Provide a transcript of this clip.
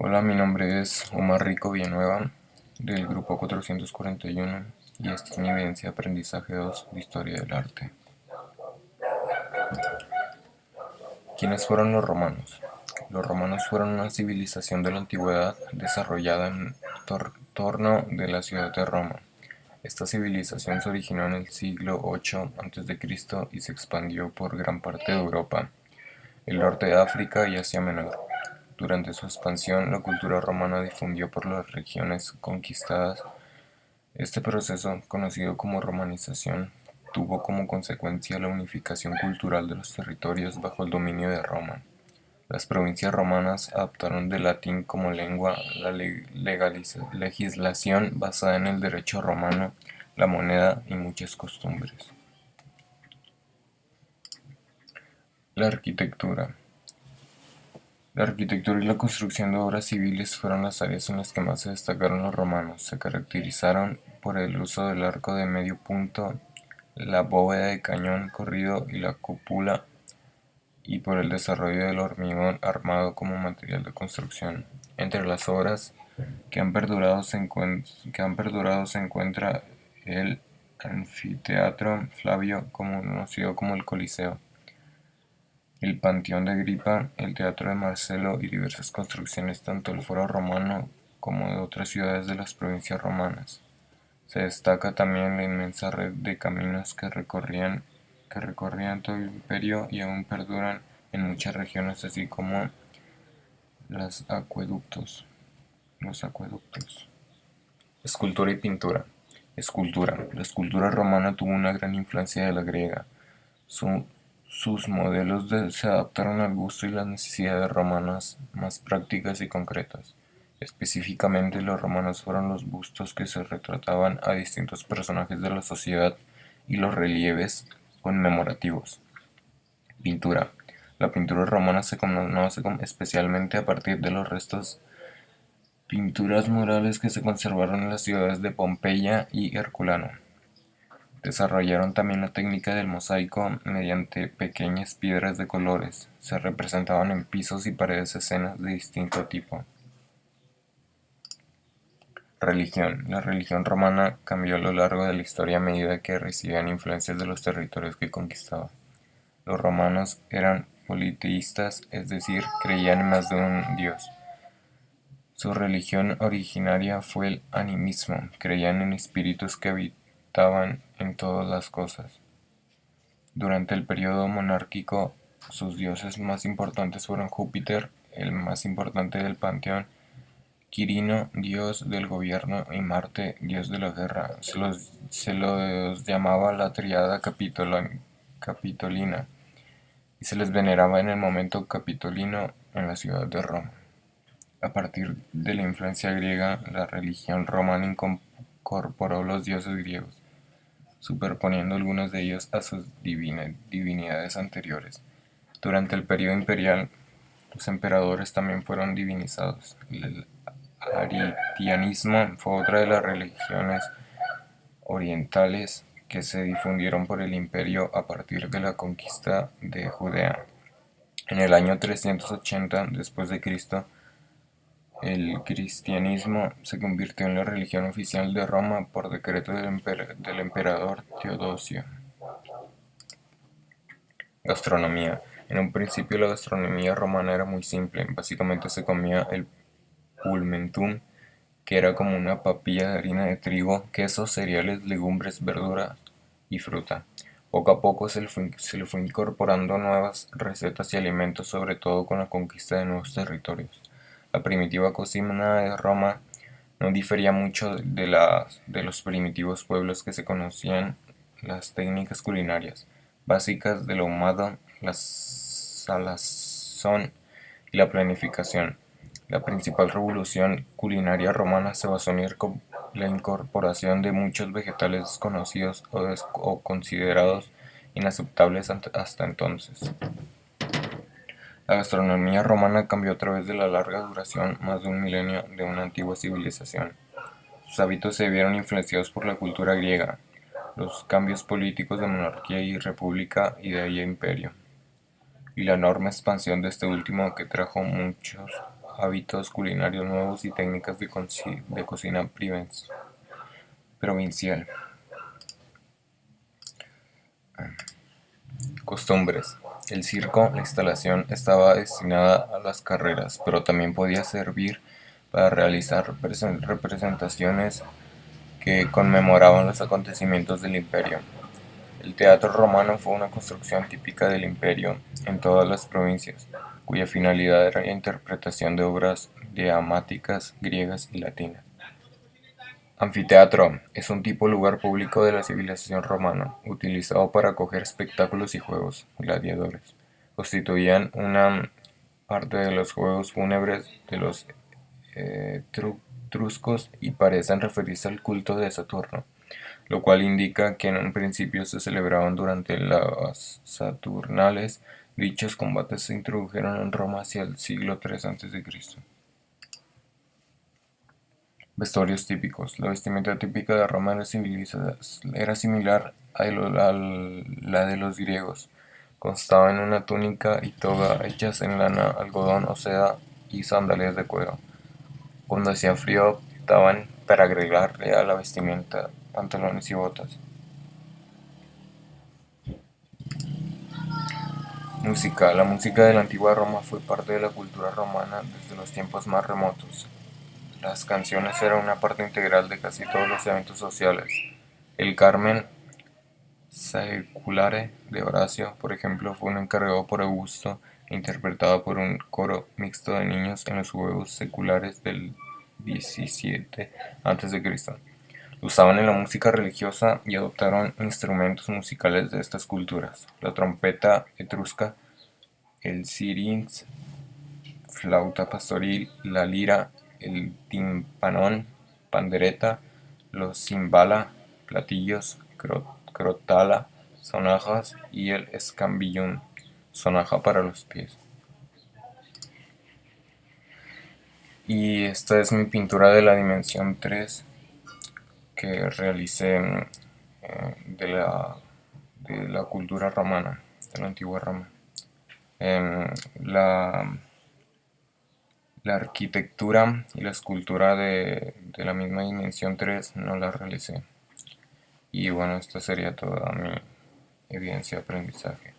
Hola, mi nombre es Omar Rico Villanueva, del grupo 441, y esta es mi evidencia de aprendizaje 2 de Historia del Arte. ¿Quiénes fueron los romanos? Los romanos fueron una civilización de la antigüedad desarrollada en torno de la ciudad de Roma. Esta civilización se originó en el siglo VIII a.C. y se expandió por gran parte de Europa, el norte de África y Asia Menor. Durante su expansión, la cultura romana difundió por las regiones conquistadas. Este proceso, conocido como romanización, tuvo como consecuencia la unificación cultural de los territorios bajo el dominio de Roma. Las provincias romanas adoptaron del latín como lengua, la legislación basada en el derecho romano, la moneda y muchas costumbres. La arquitectura. La arquitectura y la construcción de obras civiles fueron las áreas en las que más se destacaron los romanos. Se caracterizaron por el uso del arco de medio punto, la bóveda de cañón corrido y la cúpula, y por el desarrollo del hormigón armado como material de construcción. Entre las obras que han perdurado se encuentra el Anfiteatro Flavio, conocido como el Coliseo, el Panteón de Agripa, el Teatro de Marcelo y diversas construcciones tanto del Foro Romano como de otras ciudades de las provincias romanas. Se destaca también la inmensa red de caminos que recorrían todo el imperio y aún perduran en muchas regiones, así como los acueductos. Escultura y pintura. Escultura. La escultura romana tuvo una gran influencia de la griega. Su- sus modelos se adaptaron al gusto y las necesidades romanas más prácticas y concretas. Específicamente, los romanos fueron los bustos que se retrataban a distintos personajes de la sociedad y los relieves conmemorativos. Pintura. La pintura romana se conoce especialmente a partir de los restos pinturas murales que se conservaron en las ciudades de Pompeya y Herculano. Desarrollaron también la técnica del mosaico mediante pequeñas piedras de colores. Se representaban en pisos y paredes escenas de distinto tipo. Religión. La religión romana cambió a lo largo de la historia a medida que recibían influencias de los territorios que conquistaban. Los romanos eran politeístas, es decir, creían en más de un dios. Su religión originaria fue el animismo, creían en espíritus que habitaban en todas las cosas. Durante el periodo monárquico, sus dioses más importantes fueron Júpiter, el más importante del panteón, Quirino, dios del gobierno, y Marte, dios de la guerra. Se los llamaba la triada capitolina y se les veneraba en el momento capitolino en la ciudad de Roma. A partir de la influencia griega, la religión romana incorporó los dioses griegos, superponiendo algunos de ellos a sus divinidades anteriores. Durante el periodo imperial, los emperadores también fueron divinizados. El aritianismo fue otra de las religiones orientales que se difundieron por el imperio a partir de la conquista de Judea. En el año 380 después de Cristo, el cristianismo se convirtió en la religión oficial de Roma por decreto del emperador Teodosio. Gastronomía. En un principio la gastronomía romana era muy simple, básicamente se comía el pulmentum, que era como una papilla de harina de trigo, queso, cereales, legumbres, verduras y fruta. Poco a poco se le fue incorporando nuevas recetas y alimentos, sobre todo con la conquista de nuevos territorios. La primitiva cocina de Roma no difería mucho de los primitivos pueblos que se conocían. Las técnicas culinarias básicas del ahumado, la salazón y la planificación. La principal revolución culinaria romana se basó en la incorporación de muchos vegetales desconocidos o considerados inaceptables hasta entonces. La gastronomía romana cambió a través de la larga duración, más de un milenio, de una antigua civilización. Sus hábitos se vieron influenciados por la cultura griega, los cambios políticos de monarquía y república y de ahí a imperio, y la enorme expansión de este último que trajo muchos hábitos culinarios nuevos y técnicas de cocina provincial. Costumbres. El circo, la instalación, estaba destinada a las carreras, pero también podía servir para realizar representaciones que conmemoraban los acontecimientos del imperio. El teatro romano fue una construcción típica del imperio en todas las provincias, cuya finalidad era la interpretación de obras dramáticas griegas y latinas. Anfiteatro es un tipo lugar público de la civilización romana, utilizado para acoger espectáculos y juegos gladiadores. Constituían una parte de los juegos fúnebres de los etruscos y parecen referirse al culto de Saturno, lo cual indica que en un principio se celebraban durante las Saturnales. Dichos combates se introdujeron en Roma hacia el siglo III a.C. Vestuarios típicos. La vestimenta típica de Roma era similar a la de los griegos. Constaba en una túnica y toga hechas en lana, algodón o seda y sandalias de cuero. Cuando hacía frío optaban para agregarle a la vestimenta pantalones y botas. Música. La música de la antigua Roma fue parte de la cultura romana desde los tiempos más remotos. Las canciones eran una parte integral de casi todos los eventos sociales. El Carmen Saeculare de Horacio, por ejemplo, fue un encargado por Augusto e interpretado por un coro mixto de niños en los Juegos Seculares del 17 a.C. Lo usaban en la música religiosa y adoptaron instrumentos musicales de estas culturas: la trompeta etrusca, el sirinx, flauta pastoril, la lira, el timpanón, pandereta, los cimbala, platillos, crotala, sonajas y el escambillón, sonaja para los pies. Y esta es mi pintura de la dimensión 3 que realicé de la cultura romana, de la antigua Roma. Em, la, la arquitectura y la escultura de la misma dimensión 3 no la realicé. Y bueno, esta sería toda mi evidencia de aprendizaje.